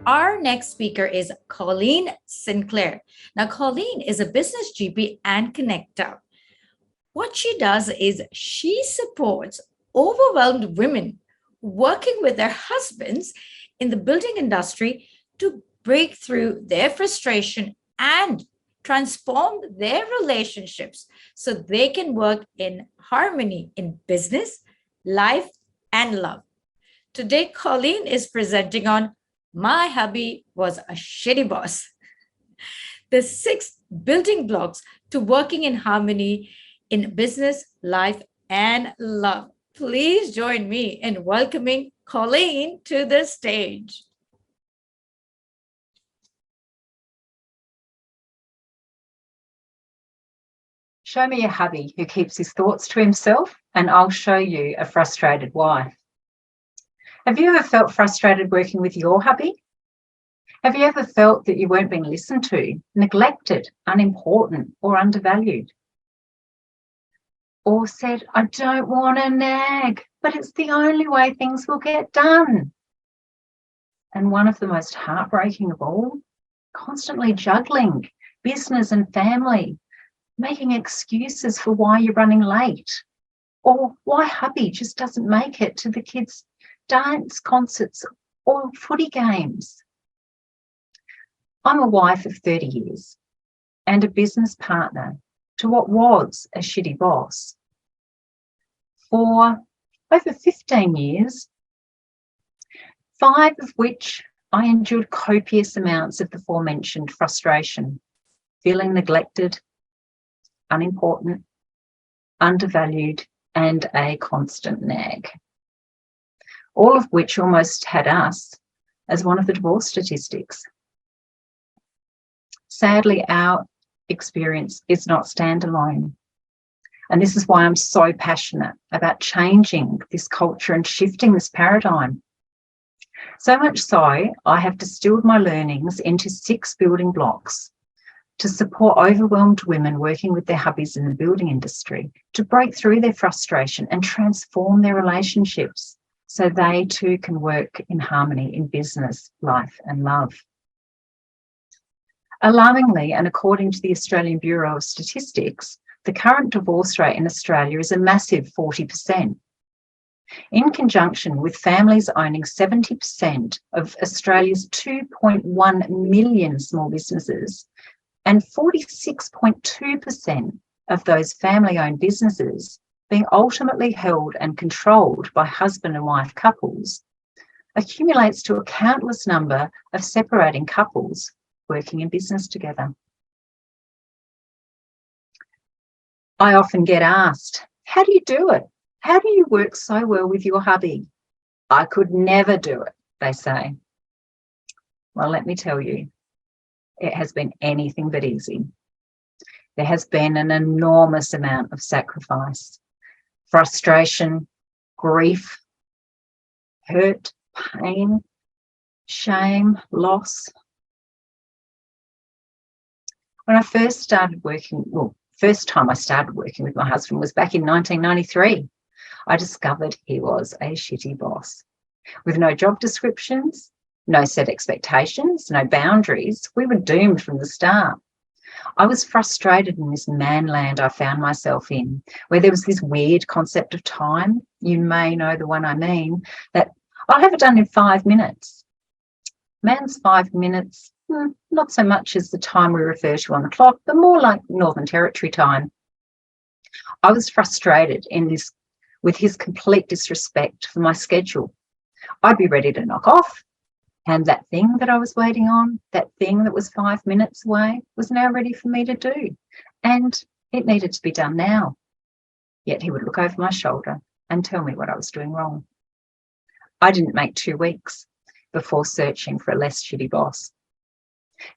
Our next speaker is Colleen Sinclair. Now, Colleen is a business GP and connector. What she does is she supports overwhelmed women working with their husbands in the building industry to break through their frustration and transform their relationships so they can work in harmony in business, life, and love. Today, Colleen is presenting on My Hubby Was a Shitty Boss. The 6 building blocks to working in harmony in business, life, and love. Please join me in welcoming Colleen to the stage. Show me a hubby who keeps his thoughts to himself, and I'll show you a frustrated wife. Have you ever felt frustrated working with your hubby? Have you ever felt that you weren't being listened to, neglected, unimportant, or undervalued? Or said, I don't want to nag, but it's the only way things will get done. And one of the most heartbreaking of all, constantly juggling business and family, making excuses for why you're running late, or why hubby just doesn't make it to the kids' dance concerts or footy games. I'm a wife of 30 years and a business partner to what was a shitty boss. For over 15 years, 5 of which I endured copious amounts of the aforementioned frustration, feeling neglected, unimportant, undervalued, and a constant nag. All of which almost had us as one of the divorce statistics. Sadly, our experience is not standalone. And this is why I'm so passionate about changing this culture and shifting this paradigm. So much so, I have distilled my learnings into 6 building blocks to support overwhelmed women working with their hubbies in the building industry to break through their frustration and transform their relationships so they too can work in harmony in business, life, and love. Alarmingly, and according to the Australian Bureau of Statistics, the current divorce rate in Australia is a massive 40%. In conjunction with families owning 70% of Australia's 2.1 million small businesses and 46.2% of those family-owned businesses being ultimately held and controlled by husband and wife couples, accumulates to a countless number of separating couples working in business together. I often get asked, how do you do it? How do you work so well with your hubby? I could never do it, they say. Well, let me tell you, it has been anything but easy. There has been an enormous amount of sacrifice, frustration, grief, hurt, pain, shame, loss. When I first started working, first time I started working with my husband was back in 1993. I discovered he was a shitty boss. With no job descriptions, no set expectations, no boundaries, we were doomed from the start. I was frustrated in this manland I found myself in, where there was this weird concept of time, you may know the one I mean, that I'll have it done in 5 minutes. Man's 5 minutes, not so much as the time we refer to on the clock, but more like Northern Territory time. I was frustrated with his complete disrespect for my schedule. I'd be ready to knock off, and that thing that I was waiting on, that thing that was 5 minutes away, was now ready for me to do, and it needed to be done now. Yet he would look over my shoulder and tell me what I was doing wrong. I didn't make 2 weeks before searching for a less shitty boss.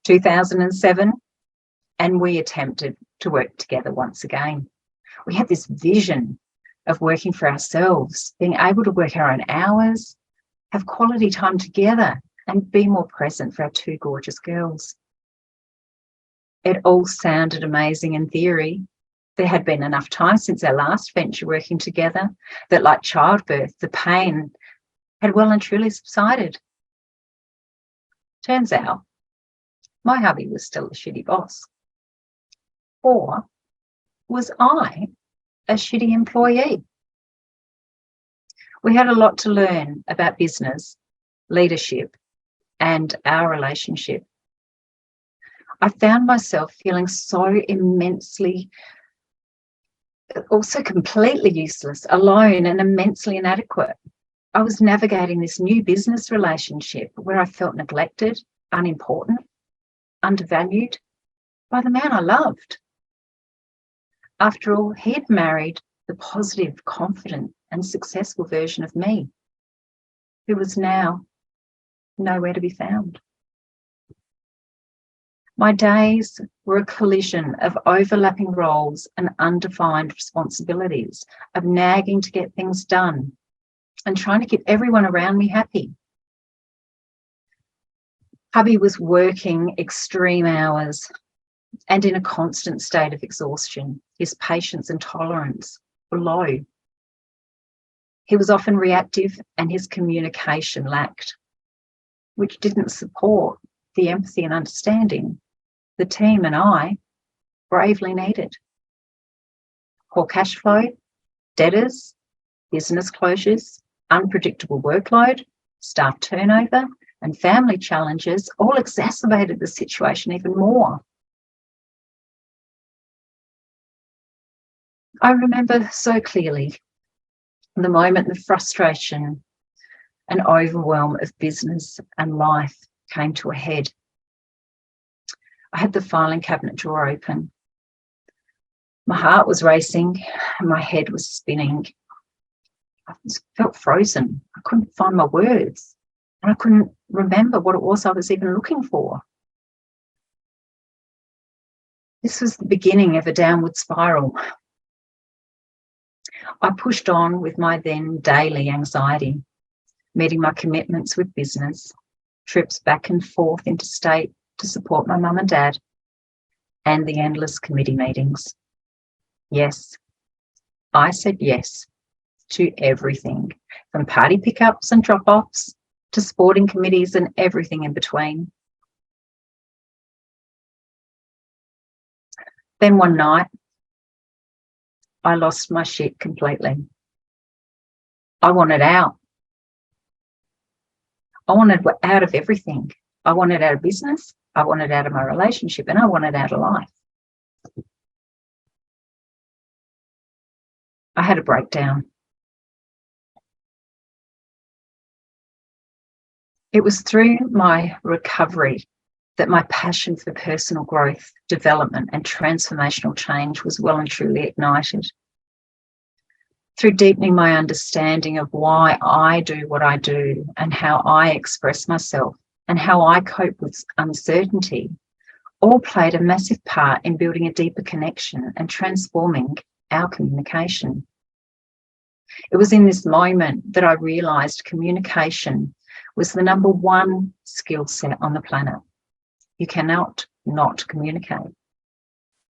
2007, and we attempted to work together once again. We had this vision of working for ourselves, being able to work our own hours, have quality time together, and be more present for our 2 gorgeous girls. It all sounded amazing in theory. There had been enough time since our last venture working together that, like childbirth, the pain had well and truly subsided. Turns out my hubby was still a shitty boss. Or was I a shitty employee? We had a lot to learn about business, leadership, and our relationship. I found myself feeling so immensely, also completely useless, alone, and immensely inadequate. I was navigating this new business relationship where I felt neglected, unimportant, undervalued by the man I loved. After all, he'd married the positive, confident, and successful version of me, who was now nowhere to be found. My days were a collision of overlapping roles and undefined responsibilities, of nagging to get things done and trying to keep everyone around me happy. Hubby was working extreme hours and in a constant state of exhaustion. His patience and tolerance were low. He was often reactive and his communication lacked, which didn't support the empathy and understanding the team and I bravely needed. Poor cash flow, debtors, business closures, unpredictable workload, staff turnover, and family challenges all exacerbated the situation even more. I remember so clearly the moment the frustration and overwhelm of business and life came to a head. I had the filing cabinet drawer open. My heart was racing and my head was spinning. I felt frozen. I couldn't find my words and I couldn't remember what it was I was even looking for. This was the beginning of a downward spiral. I pushed on with my then daily anxiety, meeting my commitments with business, trips back and forth interstate to support my mum and dad, and the endless committee meetings. Yes, I said yes to everything, from party pickups and drop-offs to sporting committees and everything in between. Then one night, I lost my shit completely. I wanted out. I wanted out of everything. I wanted out of business, I wanted out of my relationship, and I wanted out of life. I had a breakdown. It was through my recovery that my passion for personal growth, development, and transformational change was well and truly ignited. Through deepening my understanding of why I do what I do and how I express myself and how I cope with uncertainty, all played a massive part in building a deeper connection and transforming our communication. It was in this moment that I realised communication was the number one skill set on the planet. You cannot not communicate.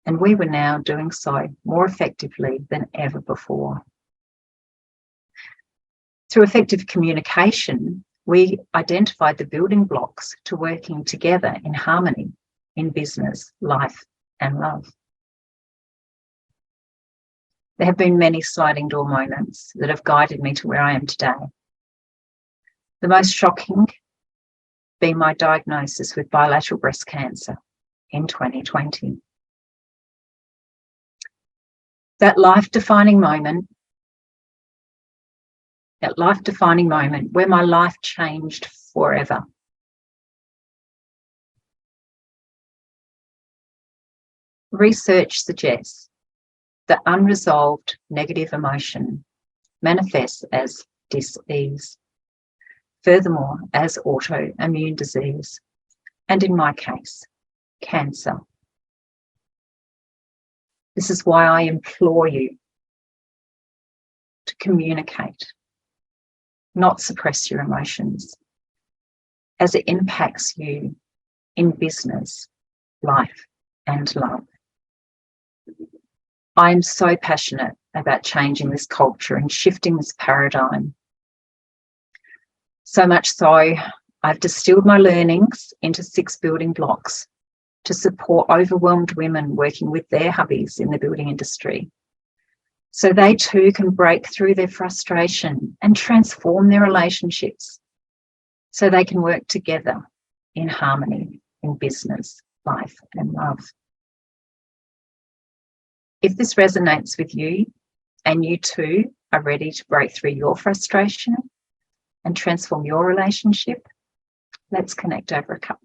And we were now doing so more effectively than ever before. Through effective communication, we identified the building blocks to working together in harmony in business, life, and love. There have been many sliding door moments that have guided me to where I am today. The most shocking being my diagnosis with bilateral breast cancer in 2020. That life-defining moment where my life changed forever. Research suggests that unresolved negative emotion manifests as dis-ease, furthermore as autoimmune disease, and in my case, cancer. This is why I implore you to communicate, not suppress your emotions, as it impacts you in business, life, and love. I am so passionate about changing this culture and shifting this paradigm. So much so, I've distilled my learnings into 6 building blocks to support overwhelmed women working with their hubbies in the building industry, so they too can break through their frustration and transform their relationships so they can work together in harmony in business, life, and love. If this resonates with you and you too are ready to break through your frustration and transform your relationship, let's connect over a cup.